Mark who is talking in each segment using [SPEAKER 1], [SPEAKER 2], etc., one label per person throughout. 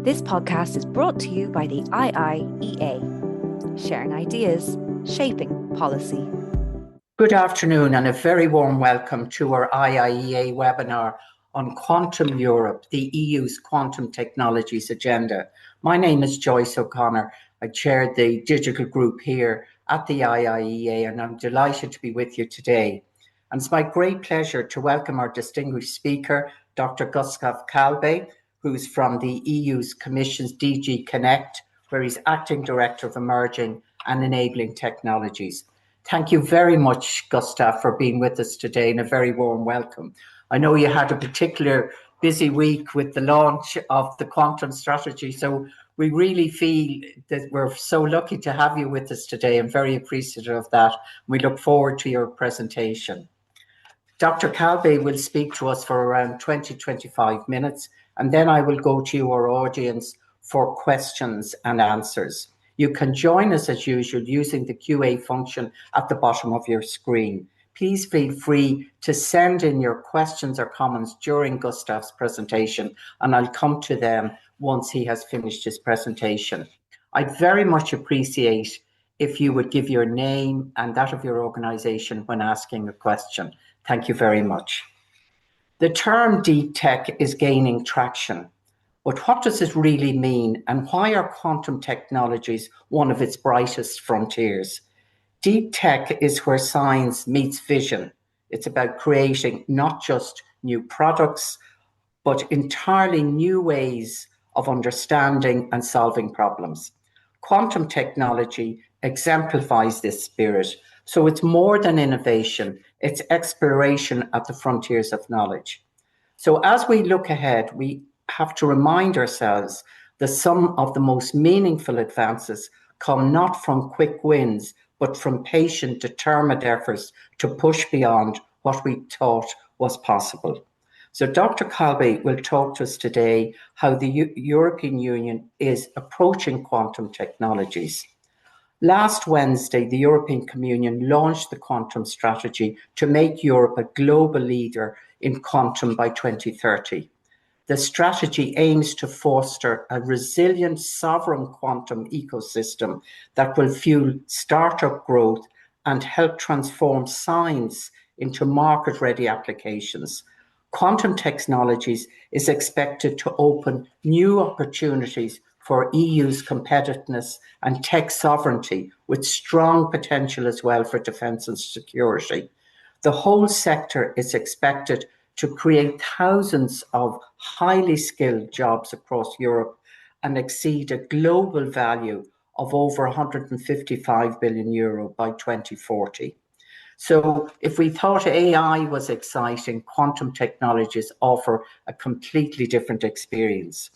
[SPEAKER 1] This podcast is brought to you by the IIEA, sharing ideas, shaping policy.
[SPEAKER 2] Good afternoon and a very warm welcome to our IIEA webinar on Quantum Europe, the EU's quantum technologies agenda. My name is Joyce O'Connor. I chair the digital group here at the IIEA and I'm delighted to be with you today. And it's my great pleasure to welcome our distinguished speaker, Dr. Gustav Kalbe, who's from the EU's Commission's DG Connect, where he's Acting Director of Emerging and Enabling Technologies. Thank you very much, Gustav, for being with us today and a very warm welcome. I know you had a particular busy week with the launch of the quantum strategy, so we really feel that we're so lucky to have you with us today. I'm very appreciative of that. We look forward to your presentation. Dr. Kalbe will speak to us for around 20-25 minutes, and then I will go to our audience for questions and answers. You can join us as usual using the QA function at the bottom of your screen. Please feel free to send in your questions or comments during Gustav's presentation, and I'll come to them once he has finished his presentation. I'd very much appreciate if you would give your name and that of your organization when asking a question. Thank you very much. The term deep tech is gaining traction, but what does it really mean and why are quantum technologies one of its brightest frontiers? Deep tech is where science meets vision. It's about creating not just new products, but entirely new ways of understanding and solving problems. Quantum technology exemplifies this spirit. So it's more than innovation, it's exploration at the frontiers of knowledge. So as we look ahead, we have to remind ourselves that some of the most meaningful advances come not from quick wins, but from patient, determined efforts to push beyond what we thought was possible. So Dr. Kalbe will talk to us today how the European Union is approaching quantum technologies. Last Wednesday, the European Commission launched the quantum strategy to make Europe a global leader in quantum by 2030. The strategy aims to foster a resilient, sovereign quantum ecosystem that will fuel startup growth and help transform science into market-ready applications. Quantum technologies is expected to open new opportunities for EU's competitiveness and tech sovereignty, with strong potential as well for defence and security. The whole sector is expected to create thousands of highly skilled jobs across Europe and exceed a global value of over €155 billion by 2040. So if we thought AI was exciting, quantum technologies offer a completely different experience.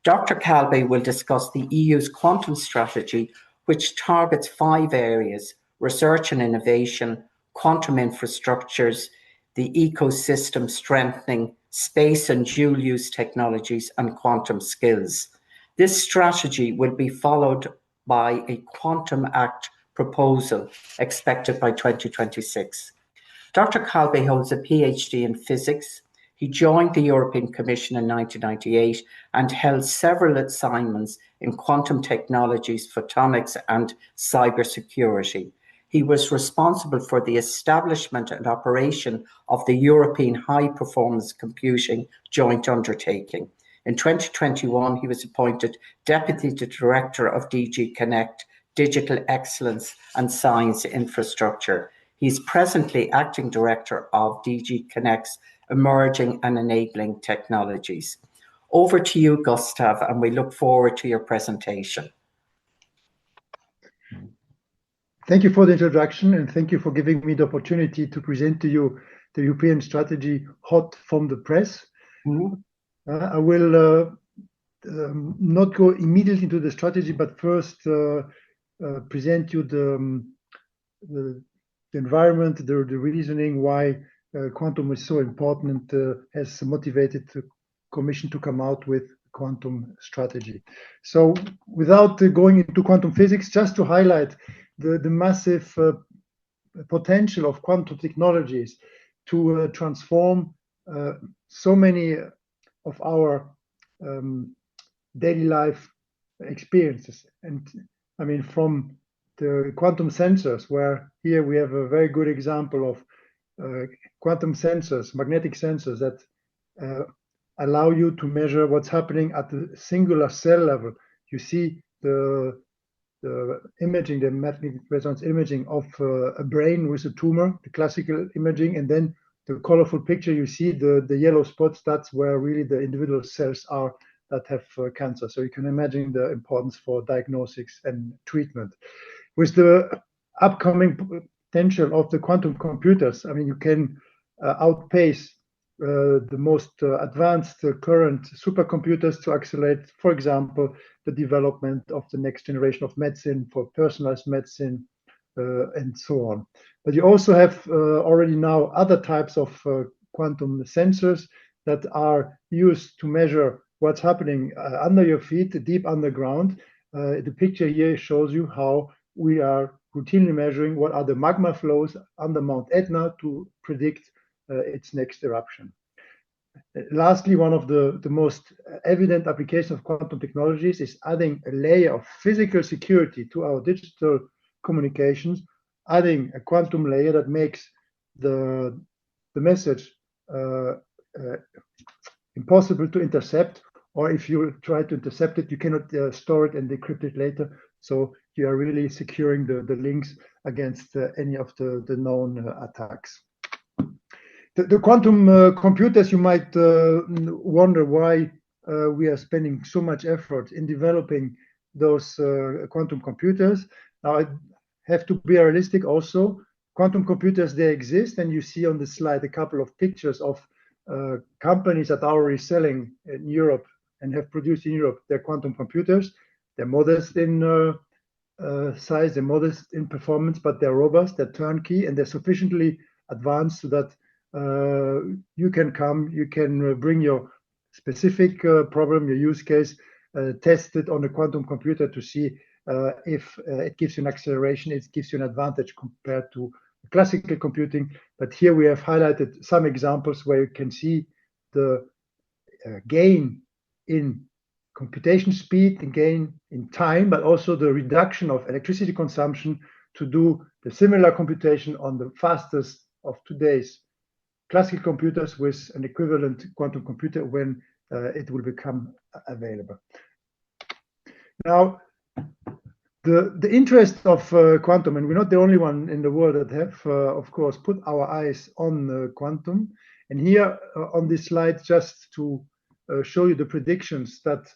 [SPEAKER 2] Dr. Kalbe will discuss the EU's quantum strategy, which targets 5 areas: research and innovation, quantum infrastructures, the ecosystem strengthening, space and dual-use technologies, and quantum skills. This strategy will be followed by a Quantum Act proposal expected by 2026. Dr. Kalbe holds a PhD in physics. He joined the European Commission in 1998 and held several assignments in quantum technologies, photonics, and cybersecurity. He was responsible for the establishment and operation of the European High-Performance Computing Joint Undertaking. In 2021, he was appointed Deputy Director of DG Connect, Digital Excellence and Science Infrastructure. He's presently Acting Director of DG Connect's Emerging and Enabling Technologies. Over to you, Gustav, and we look forward to your presentation.
[SPEAKER 3] Thank you for the introduction and thank you for giving me the opportunity to present to you the European strategy hot from the press. I will not go immediately into the strategy, but first present you the environment, the reasoning why quantum is so important and has motivated the Commission to come out with quantum strategy. So without going into quantum physics, just to highlight the massive potential of quantum technologies to transform so many of our daily life experiences. And I mean, from the quantum sensors, where here we have a very good example of quantum sensors, magnetic sensors that allow you to measure what's happening at the singular cell level. You see the imaging, the magnetic resonance imaging of a brain with a tumor, the classical imaging, and then the colorful picture, you see the yellow spots, that's where really the individual cells are that have cancer. So you can imagine the importance for diagnostics and treatment. With the upcoming potential of the quantum computers, I mean, you can outpace the most advanced current supercomputers to accelerate, for example, the development of the next generation of medicine for personalized medicine and so on. But you also have already now other types of quantum sensors that are used to measure what's happening under your feet, deep underground. The picture here shows you how we are routinely measuring what are the magma flows under Mount Etna to predict its next eruption. Lastly, one of the most evident applications of quantum technologies is adding a layer of physical security to our digital communications, adding a quantum layer that makes the message impossible to intercept, or if you try to intercept it, you cannot store it and decrypt it later. So you are really securing the links against any of the known attacks. The quantum computers, you might wonder why we are spending so much effort in developing those quantum computers. Now, I have to be realistic also. Quantum computers, they exist, and you see on the slide a couple of pictures of companies that are already selling in Europe and have produced in Europe their quantum computers. They're modest in size, they're modest in performance, but they're robust, they're turnkey, and they're sufficiently advanced so that you can bring your specific problem, your use case, test it on a quantum computer to see if it gives you an acceleration, it gives you an advantage compared to classical computing. But here we have highlighted some examples where you can see the gain in computation speed, the gain in time, but also the reduction of electricity consumption to do the similar computation on the fastest of today's classical computers with an equivalent quantum computer when it will become available. Now, the interest of quantum, and we're not the only one in the world that have, of course, put our eyes on quantum. And here on this slide, just to show you the predictions that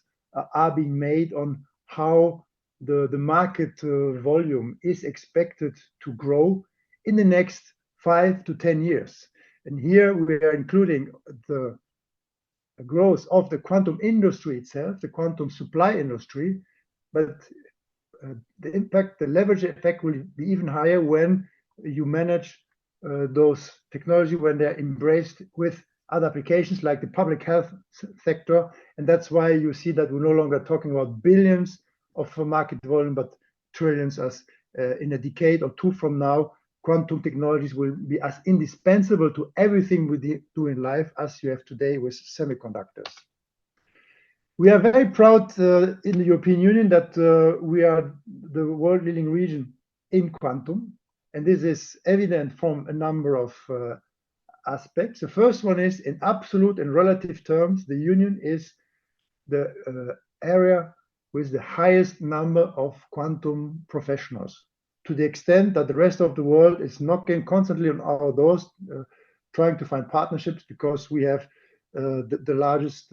[SPEAKER 3] are being made on how the market volume is expected to grow in the next 5 to 10 years. And here we are including the growth of the quantum industry itself, the quantum supply industry, but the impact, the leverage effect will be even higher when you manage those technology, when they're embraced with other applications like the public health sector. And that's why you see that we're no longer talking about billions of market volume, but trillions, as in a decade or two from now, quantum technologies will be as indispensable to everything we do in life as you have today with semiconductors. We are very proud in the European Union that we are the world leading region in quantum. And this is evident from a number of aspects. The first one is, in absolute and relative terms, the Union is the area with the highest number of quantum professionals, to the extent that the rest of the world is knocking constantly on our doors, trying to find partnerships, because we have the largest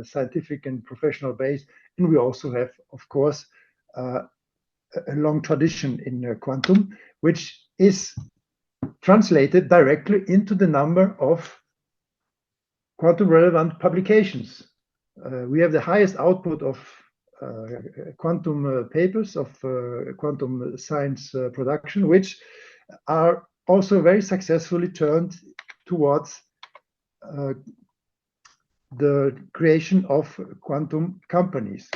[SPEAKER 3] scientific and professional base. And we also have, of course, a long tradition in quantum, which is translated directly into the number of quantum relevant publications. We have the highest output of quantum papers, of quantum science production, which are also very successfully turned towards the creation of quantum companies.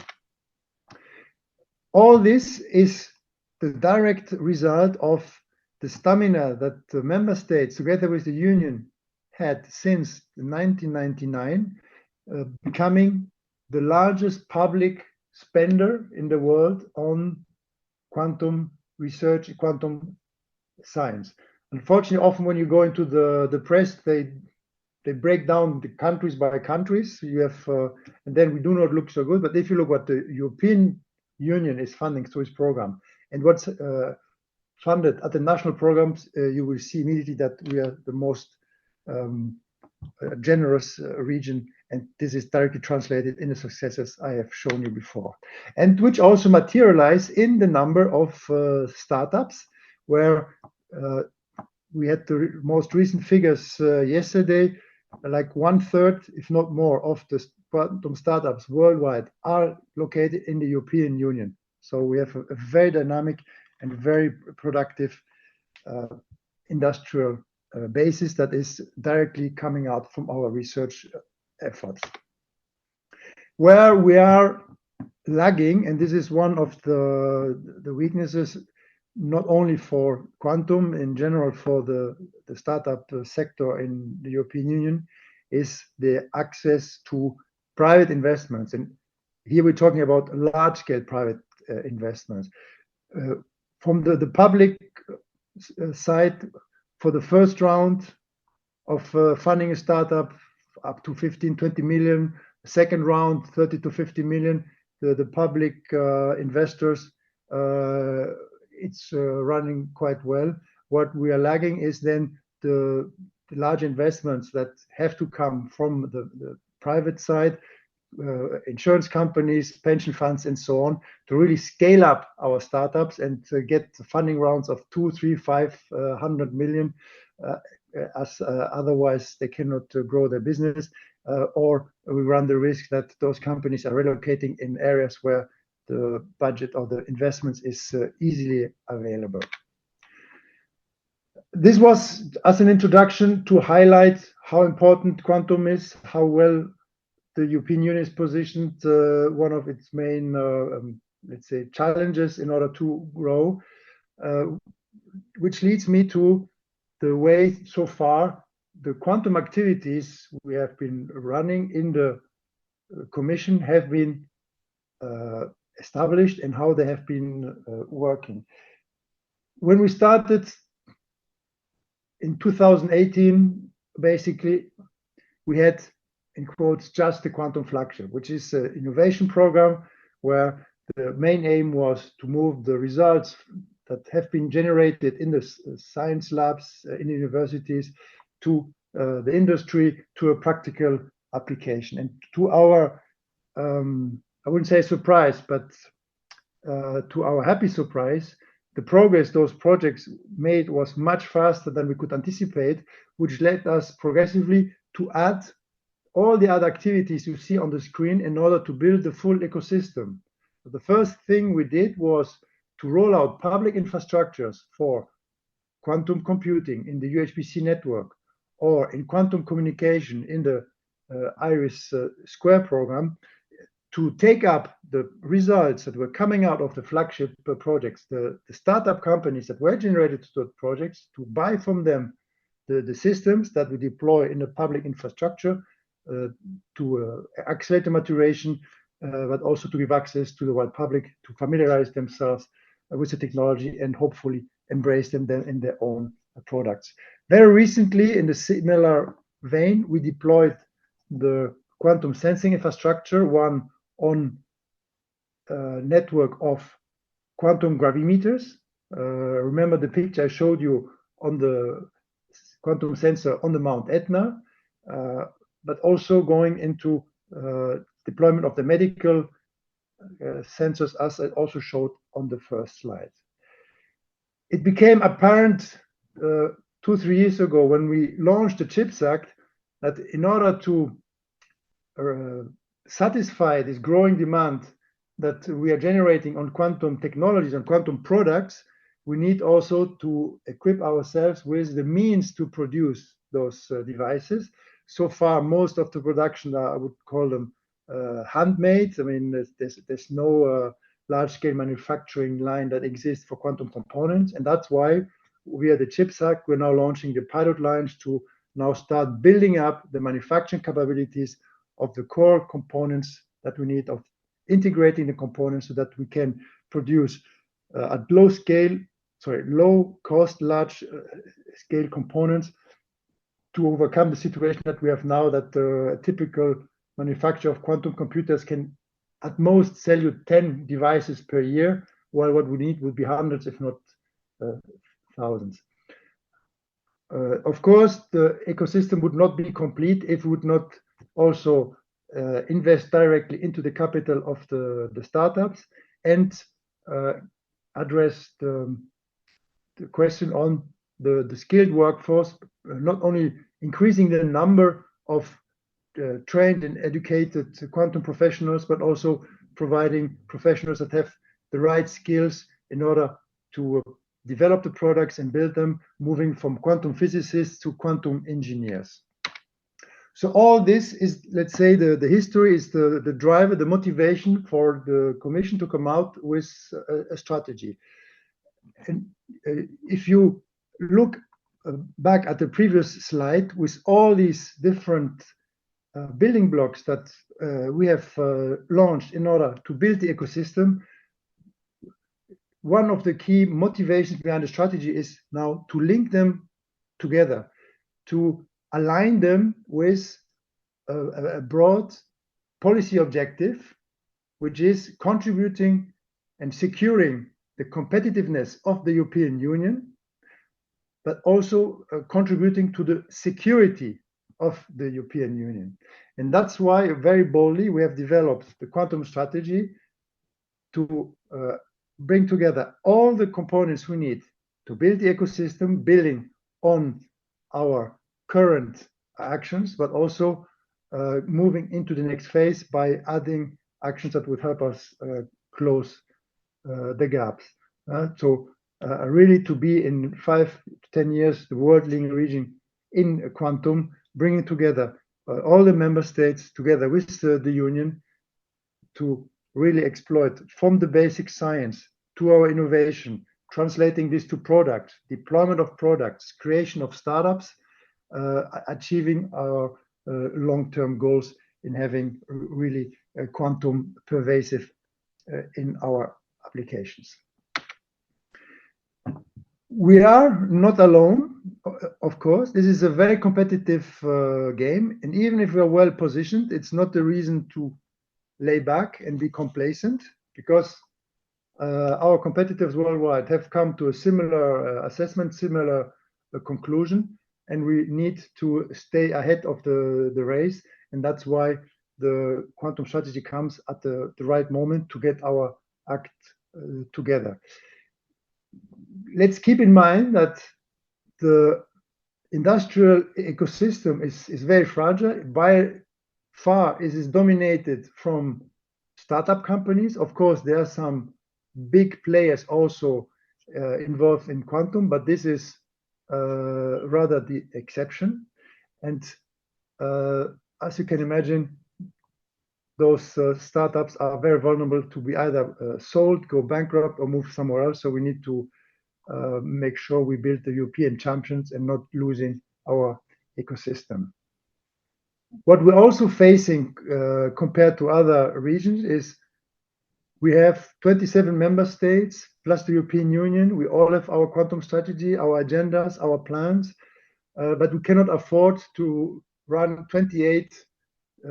[SPEAKER 3] All this is the direct result of the stamina that the member states, together with the Union, had since 1999, becoming the largest public spender in the world on quantum research, quantum science. Unfortunately, often when you go into the press, they break down the countries by countries. You have, and then we do not look so good. But if you look what the European Union is funding through its program and what's funded at the national programs, you will see immediately that we are the most generous region, and this is directly translated in the successes I have shown you before, and which also materialize in the number of startups, where we had the most recent figures yesterday, like 1/3, if not more, of the quantum startups worldwide are located in the European Union. So we have a very dynamic and very productive industrial basis that is directly coming out from our research efforts. Where we are lagging, and this is one of the weaknesses, not only for quantum, in general for the startup sector in the European Union, is the access to private investments. And here we're talking about large-scale private investments. From the public side, for the first round of funding a startup, up to 15, 20 million. Second round, 30 to 50 million. The public investors, it's running quite well. What we are lagging is then the large investments that have to come from the private side, insurance companies, pension funds, and so on, to really scale up our startups and to get funding rounds of 2, 3, 500 million, as otherwise they cannot grow their business, or we run the risk that those companies are relocating in areas where the budget or the investments is easily available. This was as an introduction to highlight how important quantum is, how well the European Union is positioned, one of its main, let's say, challenges in order to grow, which leads me to the way so far the quantum activities we have been running in the Commission have been established and how they have been working. When we started in 2018, basically, we had, in quotes, just the quantum flagship, which is an innovation program where the main aim was to move the results that have been generated in the science labs in the universities to the industry, to a practical application. And to our, I wouldn't say surprise, but to our happy surprise, the progress those projects made was much faster than we could anticipate, which led us progressively to add all the other activities you see on the screen in order to build the full ecosystem. The first thing we did was to roll out public infrastructures for quantum computing in the UHPC network, or in quantum communication in the IRIS Square program, to take up the results that were coming out of the flagship projects, the startup companies that were generated to those projects, to buy from them the systems that we deploy in the public infrastructure, to accelerate the maturation, but also to give access to the wide public to familiarize themselves with the technology and hopefully embrace them then in their own products. Very recently, in the similar vein, we deployed the quantum sensing infrastructure, one on network of quantum gravimeters. Remember the picture I showed you on the quantum sensor on the Mount Etna, but also going into deployment of the medical sensors, as I also showed on the first slide. It became apparent 2-3 years ago when we launched the CHIPS Act that in order to satisfy this growing demand that we are generating on quantum technologies and quantum products, we need also to equip ourselves with the means to produce those devices. So far, most of the production I would call them handmade. I mean, there's no large-scale manufacturing line that exists for quantum components, and that's why via the CHIPS Act, we're now launching the pilot lines to now start building up the manufacturing capabilities of the core components that we need of integrating the components so that we can produce at low cost, large scale components to overcome the situation that we have now, that a typical manufacturer of quantum computers can at most sell you 10 devices per year, while what we need would be hundreds, if not thousands. Of course, the ecosystem would not be complete if we would not also invest directly into the capital of the startups and address the question on the skilled workforce, not only increasing the number of trained and educated quantum professionals, but also providing professionals that have the right skills in order to develop the products and build them, moving from quantum physicists to quantum engineers. So all this is, let's say, the history is the driver, the motivation for the Commission to come out with a strategy. And if you look back at the previous slide with all these different building blocks that we have launched in order to build the ecosystem, one of the key motivations behind the strategy is now to link them together, to align them with a broad policy objective, which is contributing and securing the competitiveness of the European Union, but also contributing to the security of the European Union. And that's why very boldly we have developed the quantum strategy to bring together all the components we need to build the ecosystem, building on our current actions, but also moving into the next phase by adding actions that would help us close the gaps. So really to be in 5 to 10 years, the world leading region in quantum, bringing together all the member states together with the Union to really exploit from the basic science to our innovation, translating this to products, deployment of products, creation of startups, achieving our long-term goals in having really quantum pervasive in our applications. We are not alone, of course. This is a very competitive game, and even if we are well positioned, it's not the reason to lay back and be complacent, because our competitors worldwide have come to a similar assessment, similar conclusion, and we need to stay ahead of the race, and that's why the quantum strategy comes at the right moment to get our act together. Let's keep in mind that the industrial ecosystem is very fragile. By far, it is dominated from startup companies. Of course, there are some big players also involved in quantum, but this is rather the exception. And as you can imagine, those startups are very vulnerable to be either sold, go bankrupt, or move somewhere else. So we need to make sure we build the European champions and not losing our ecosystem. What we're also facing compared to other regions is we have 27 member states plus the European Union. We all have our quantum strategy, our agendas, our plans, but we cannot afford to run 28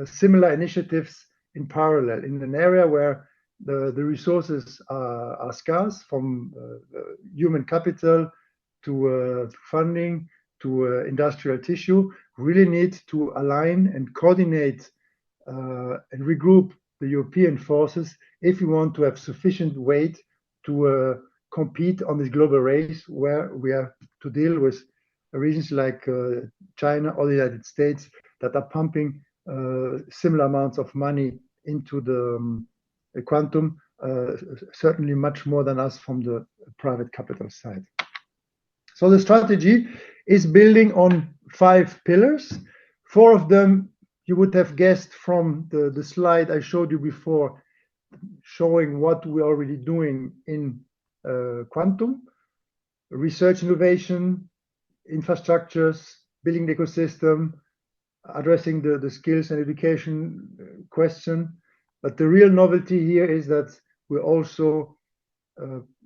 [SPEAKER 3] similar initiatives in parallel in an area where the resources are scarce, from human capital to funding to industrial tissue. Really need to align and coordinate and regroup the European forces if we want to have sufficient weight to compete on this global race, where we have to deal with regions like China or the United States that are pumping similar amounts of money into the quantum, certainly much more than us from the private capital side. So the strategy is building on 5 pillars. 4 of them you would have guessed from the slide I showed you before, showing what we're already doing in quantum: research, innovation, infrastructures, building the ecosystem, addressing the skills and education question, But the real novelty here is that we're also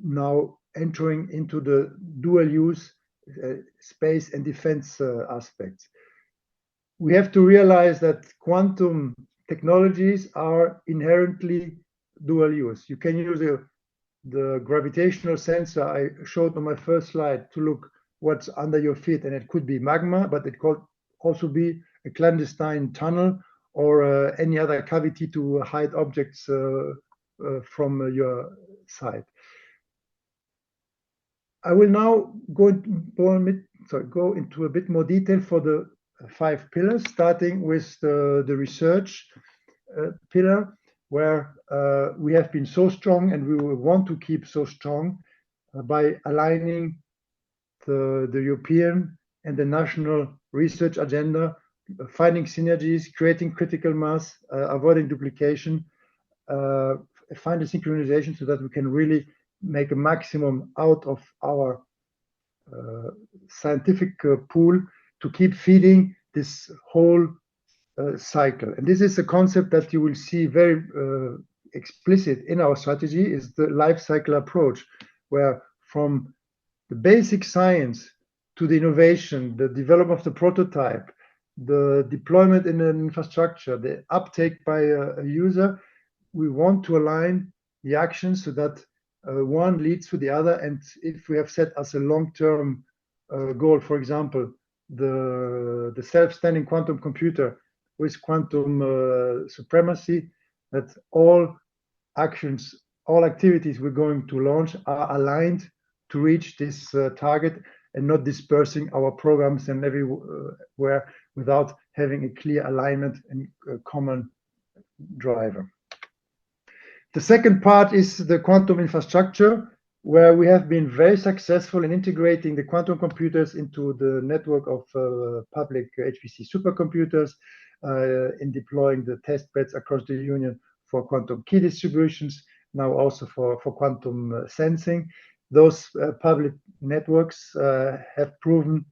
[SPEAKER 3] now entering into the dual use space and defense aspects. We have to realize that quantum technologies are inherently dual use. You can use the gravitational sensor I showed on my first slide to look what's under your feet, and it could be magma, but it could also be a clandestine tunnel or any other cavity to hide objects from your side. I will now go into a bit more detail for the 5 pillars, starting with the research pillar, where we have been so strong and we will want to keep so strong by aligning the European and the national research agenda, finding synergies, creating critical mass, avoiding duplication, finding synchronization so that we can really make a maximum out of our scientific pool to keep feeding this whole cycle. And this is a concept that you will see very explicit in our strategy, is the life cycle approach, where from the basic science to the innovation, the development of the prototype, the deployment in an infrastructure, the uptake by a user, we want to align the actions so that one leads to the other. And if we have set as a long-term goal, for example, the self-standing quantum computer with quantum supremacy, that all actions, all activities we're going to launch are aligned to reach this target and not dispersing our programs and everywhere without having a clear alignment and a common driver. The second part is the quantum infrastructure, where we have been very successful in integrating the quantum computers into the network of public HPC supercomputers, in deploying the test beds across the Union for quantum key distributions, now also for quantum sensing. Those public networks have proven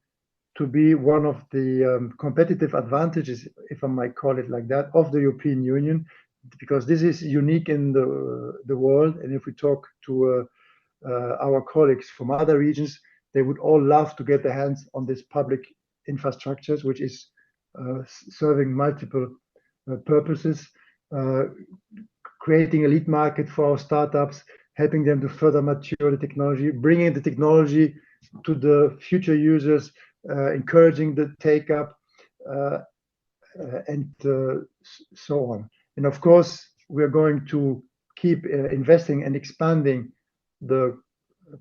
[SPEAKER 3] to be one of the competitive advantages, if I might call it like that, of the European Union, because this is unique in the world. And if we talk to our colleagues from other regions, they would all love to get their hands on this public infrastructures, which is serving multiple purposes, creating a lead market for our startups, helping them to further mature the technology, bringing the technology to the future users, encouraging the take up, and so on. And of course, we're going to keep investing and expanding the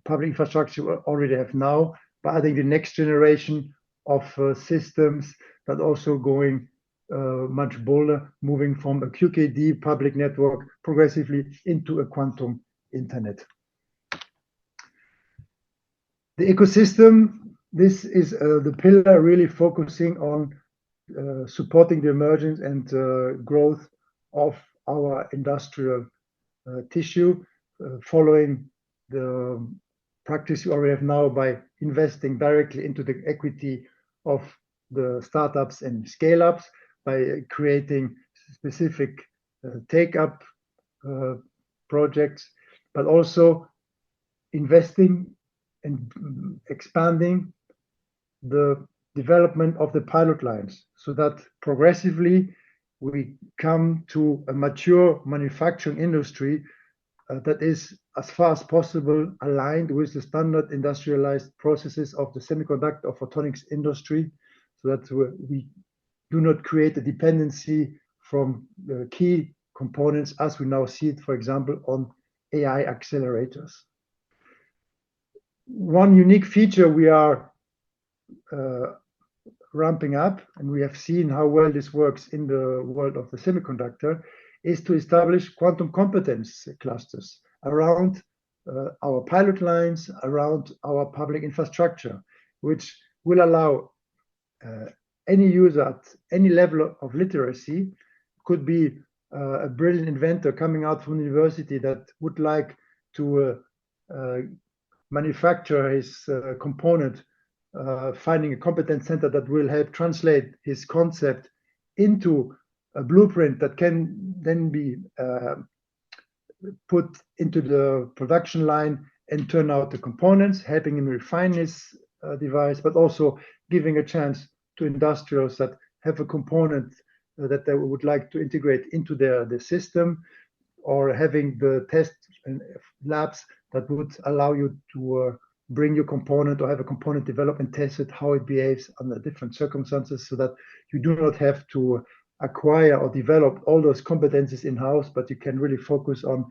[SPEAKER 3] public infrastructure we already have now by adding the next generation of systems, but also going much bolder, moving from a QKD public network progressively into a quantum internet. The ecosystem, this is the pillar really focusing on supporting the emergence and growth of our industrial tissue, following the practice you already have now by investing directly into the equity of the startups and scale-ups, by creating specific take-up projects, but also investing and expanding the development of the pilot lines so that progressively we come to a mature manufacturing industry that is as far as possible aligned with the standard industrialized processes of the semiconductor or photonics industry, so that we do not create a dependency from the key components as we now see it, for example, on AI accelerators. One unique feature we are ramping up, and we have seen how well this works in the world of the semiconductor, is to establish quantum competence clusters around our pilot lines, around our public infrastructure, which will allow any user at any level of literacy, could be a brilliant inventor coming out from university that would like to manufacture his component, finding a competence center that will help translate his concept into a blueprint that can then be put into the production line and turn out the components, helping him refine his device, but also giving a chance to industrials that have a component that they would like to integrate into their system, or having the test labs that would allow you to bring your component or have a component developed and test it, how it behaves under different circumstances, so that you do not have to acquire or develop all those competencies in-house, but you can really focus on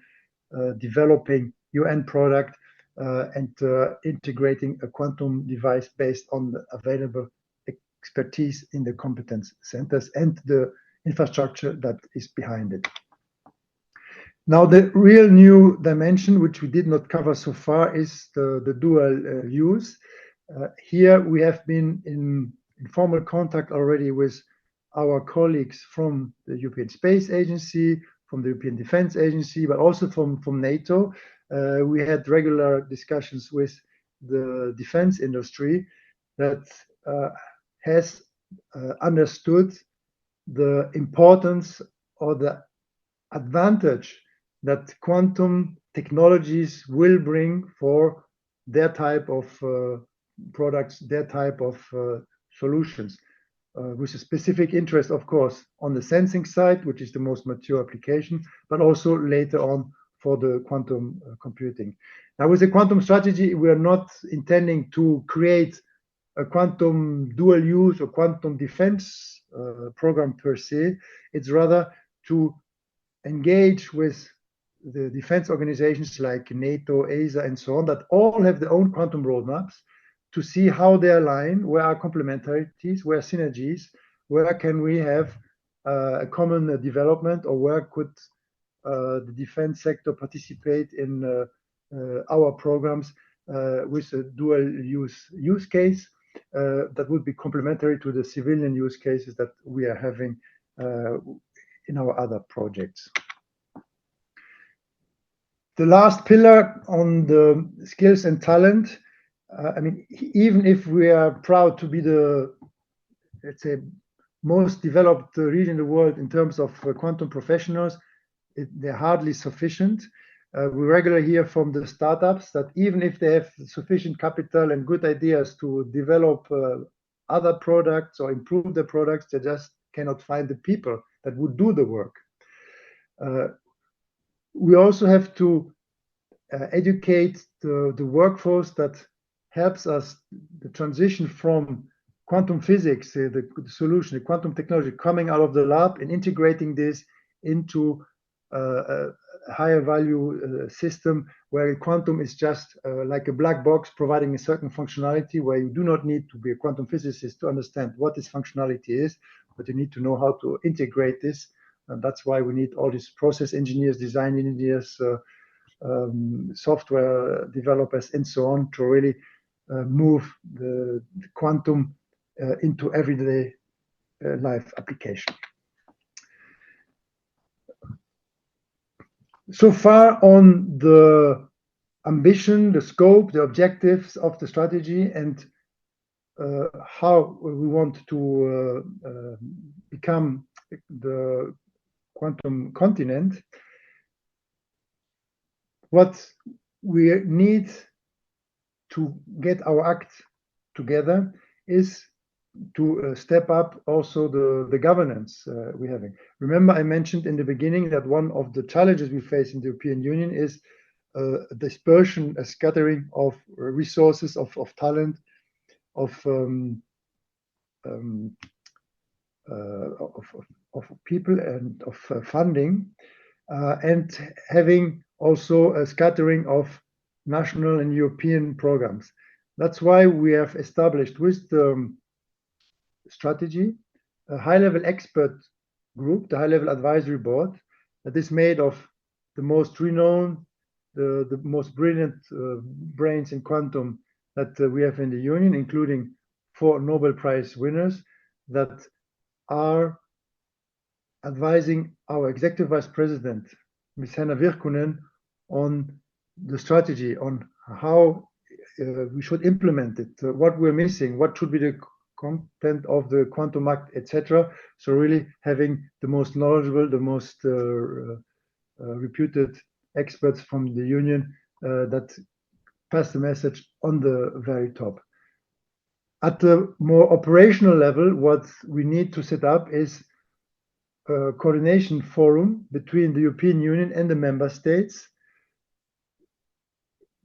[SPEAKER 3] developing your end product and integrating a quantum device based on the available expertise in the competence centers and the infrastructure that is behind it. Now, the real new dimension, which we did not cover so far, is the dual use. Here we have been in formal contact already with our colleagues from the European Space Agency, from the European Defence Agency, but also from NATO. We had regular discussions with the defense industry that has understood the importance or the advantage that quantum technologies will bring for their type of products, their type of solutions, with a specific interest, of course, on the sensing side, which is the most mature application, but also later on for the quantum computing. Now, with the quantum strategy, we are not intending to create a quantum dual use or quantum defense program per se. It's rather to engage with the defense organizations like NATO, ESA, and so on, that all have their own quantum roadmaps, to see how they align, where are complementarities, where are synergies, where can we have a common development, or where could the defense sector participate in our programs with a dual use case that would be complementary to the civilian use cases that we are having in our other projects. The last pillar on the skills and talent, I mean, even if we are proud to be the, let's say, most developed region in the world in terms of quantum professionals, they're hardly sufficient. We regularly hear from the startups that even if they have sufficient capital and good ideas to develop other products or improve the products, they just cannot find the people that would do the work. We also have to educate the workforce that helps us the transition from quantum physics, the solution, the quantum technology coming out of the lab, and integrating this into a higher value system where quantum is just like a black box providing a certain functionality, where you do not need to be a quantum physicist to understand what this functionality is, but you need to know how to integrate this. And that's why we need all these process engineers, design engineers, software developers, and so on, to really move the quantum into everyday life application. So far on the ambition, the scope, the objectives of the strategy, and how we want to become the quantum continent. What we need to get our act together is to step up also the governance we're having. Remember, I mentioned in the beginning that one of the challenges we face in the European Union is dispersion, a scattering of resources, of talent, of people, and of funding, and having also a scattering of national and European programs. That's why we have established with the strategy a high-level expert group, the high-level advisory board, that is made of the most renowned, the most brilliant brains in quantum that we have in the Union, including 4 Nobel Prize winners that are advising our Executive Vice President, Ms. Henna Virkkunen, on the strategy, on how we should implement it, what we're missing, what should be the content of the Quantum Act, etc. So really having the most knowledgeable, the most reputed experts from the Union that pass the message on the very top. At the more operational level, what we need to set up is a coordination forum between the European Union and the member states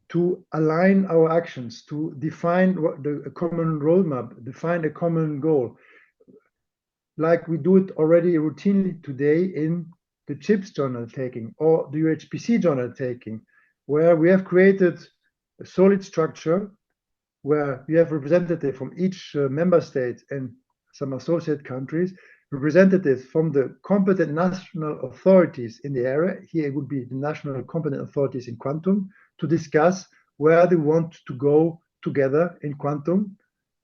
[SPEAKER 3] to align our actions, to define a common roadmap, define a common goal, like we do it already routinely today in the CHIPS journal taking or the UHPC journal taking, where we have created a solid structure where we have representatives from each member state and some associate countries, representatives from the competent national authorities in the area. Here it would be the national competent authorities in quantum, to discuss where they want to go together in quantum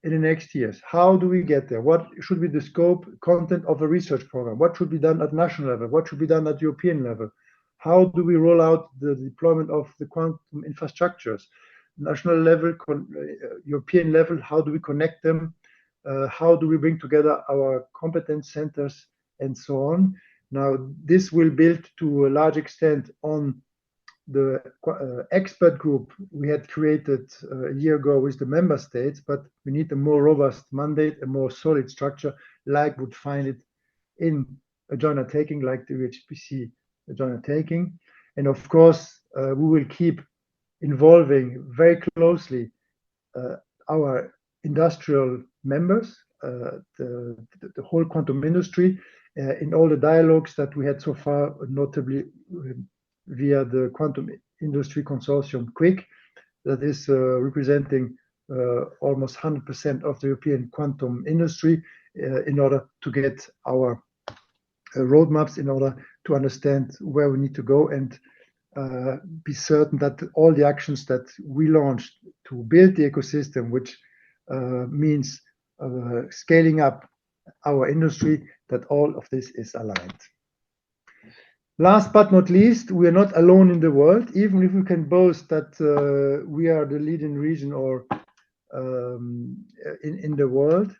[SPEAKER 3] in the next years. How do we get there? What should be the scope, content of a research program? What should be done at national level? What should be done at European level? How do we roll out the deployment of the quantum infrastructures? National level, European level, how do we connect them? How do we bring together our competence centers and so on? Now, this will build to a large extent on the expert group we had created a year ago with the member states, but we need a more robust mandate, a more solid structure, like would find it in a joint undertaking like the UHPC joint undertaking. And of course, we will keep involving very closely our industrial members, the whole quantum industry, in all the dialogues that we had so far, notably via the Quantum Industry Consortium QUIC, that is representing almost 100% of the European quantum industry, in order to get our roadmaps, in order to understand where we need to go and be certain that all the actions that we launched to build the ecosystem, which means scaling up our industry, that all of this is aligned. Last but not least, we are not alone in the world, even if we can boast that we are the leading region or in the world.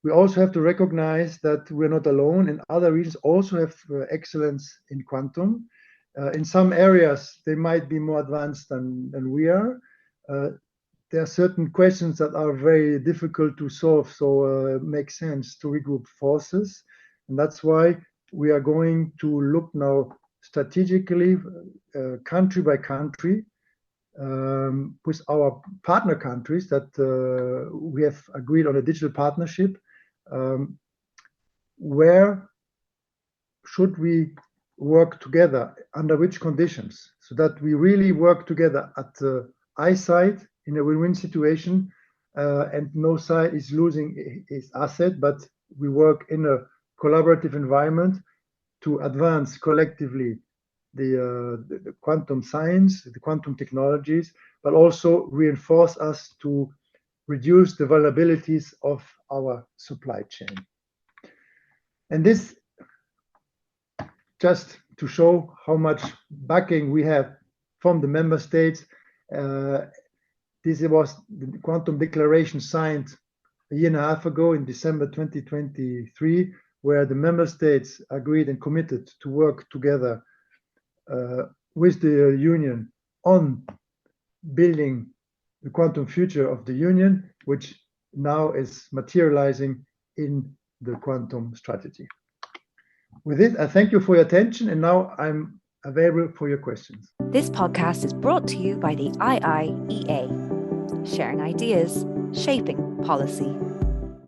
[SPEAKER 3] We also have to recognize that we're not alone, and other regions also have excellence in quantum. In some areas, they might be more advanced than we are. There are certain questions that are very difficult to solve, so it makes sense to regroup forces. And that's why we are going to look now strategically, country by country, with our partner countries that we have agreed on a digital partnership. Where should we work together, under which conditions, so that we really work together at the eyesight in a win-win situation, and no side is losing his asset, but we work in a collaborative environment to advance collectively the quantum science, the quantum technologies, but also reinforce us to reduce the vulnerabilities of our supply chain. And this, just to show how much backing we have from the member states. This was the Quantum Declaration signed a year and a half ago in December 2023, where the member states agreed and committed to work together with the Union on building the quantum future of the Union, which now is materializing in the quantum strategy. With it, I thank you for your attention, and now I'm available for your questions.
[SPEAKER 1] This podcast is brought to you by the IIEA, sharing ideas, shaping policy.